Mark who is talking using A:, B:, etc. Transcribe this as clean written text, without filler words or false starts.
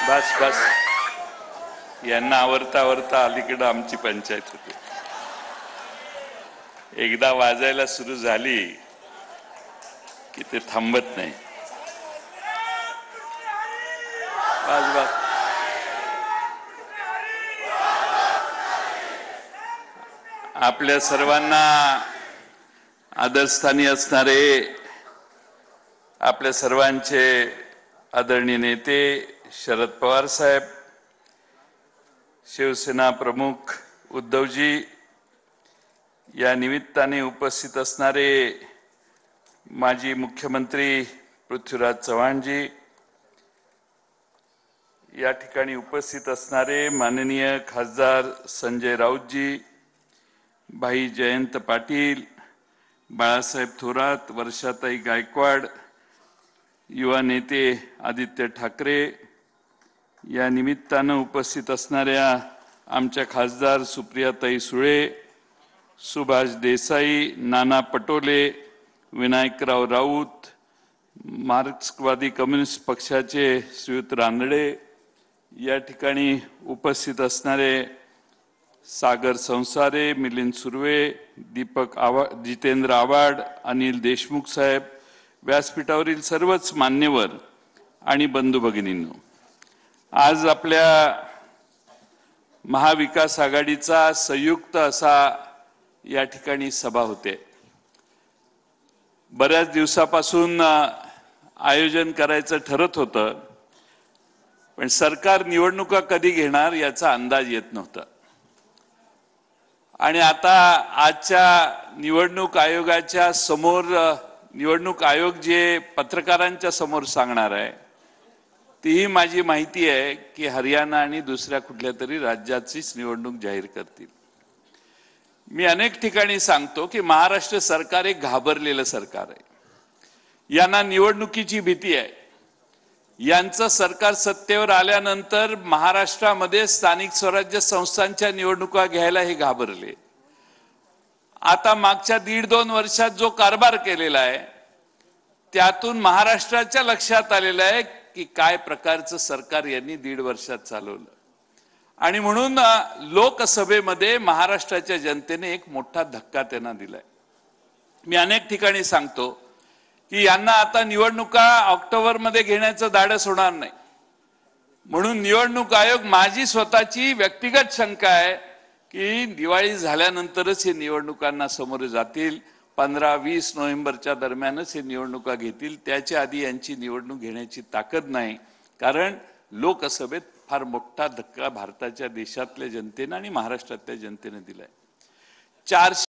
A: बस बस यांना आवरता आवरता अलीकडे आमची पंचायत होती. एकदा वाजायला सुरू झाली की ते थांबत नाही. बस बस आपल्या सर्वांना आदरस्थानी असणारे आपल्या सर्वांचे आदरणीय नेते शरद पवार साहेब, शिवसेना प्रमुख उद्धवजी, या निमित्ताने उपस्थित असणारे माजी मुख्यमंत्री पृथ्वीराज चव्हाणजी, या ठिकाणी उपस्थित असणारे माननीय खासदार संजय राऊतजी, भाई जयंत पाटील, बाळासाहेब थोरात, वर्षाताई गायकवाड, युवा नेते आदित्य ठाकरे, या निमित्ताने उपस्थित असणाऱ्या आमच्या खासदार सुप्रियाताई सुळे, सुभाष देसाई, नाना पटोले, विनायकराव राऊत, मार्क्सवादी कम्युनिस्ट पक्षाचे श्रीयुत रानडे, या ठिकाणी उपस्थित असणारे सागर संसारे, मिलिंद सुर्वे, दीपक जितेंद्र आव्हाड, अनिल देशमुख साहेब, व्यासपीठावरील सर्वच मान्यवर आणि बंधू भगिनींनो, आज आपल्या महाविकास आघाडीचा संयुक्त असा या ठिकाणी सभा होते. बऱ्याच दिवसापासून आयोजन करायचं ठरत होतं, पण सरकार निवडणुका कधी घेणार याचा अंदाज येत नव्हता. आणि आता आजच्या निवडणूक आयोगाच्या समोर निवडणूक आयोग जे पत्रकारांच्या समोर सांगणार आहे तीही माझी माहिती आहे की हरियाणा आणि दुसऱ्या कुठल्या तरी राज्याचीच निवडणूक जाहीर करतील. मी अनेक ठिकाणी सांगतो की महाराष्ट्र सरकार एक घाबरलेलं सरकार आहे. यांना निवडणुकीची भीती आहे. यांचं सरकार सत्तेवर आल्यानंतर महाराष्ट्रामध्ये स्थानिक स्वराज्य संस्थांच्या निवडणुका घ्यायला हे घाबरले. आता मागच्या 1.5-2 वर्षात जो कारभार केलेला आहे त्यातून महाराष्ट्राच्या लक्षात आलेलं आहे की काय प्रकारचं सरकार यांनी 1.5 वर्षात चालवलं. आणि म्हणून लोकसभेमध्ये महाराष्ट्राच्या जनतेने एक मोठा धक्का त्यांना दिलाय. मी अनेक ठिकाणी सांगतो की यांना आता निवडणुका ऑक्टोबरमध्ये घेण्याचं धाडस होणार नाही. म्हणून निवडणूक आयोग, माझी स्वतःची व्यक्तिगत शंका आहे की दिवाळी झाल्यानंतरच हे निवडणुकांना समोर जातील. 15-20 नोव्हेंबरच्या दरम्यानच हे निवडणुका घेतील. त्याच्या आधी यांची निवडणूक घेण्याची ताकद नाही. कारण लोकसभेत फार मोठा धक्का भारताच्या देशातल्या जनतेने आणि महाराष्ट्रातल्या जनतेने दिलाय. 400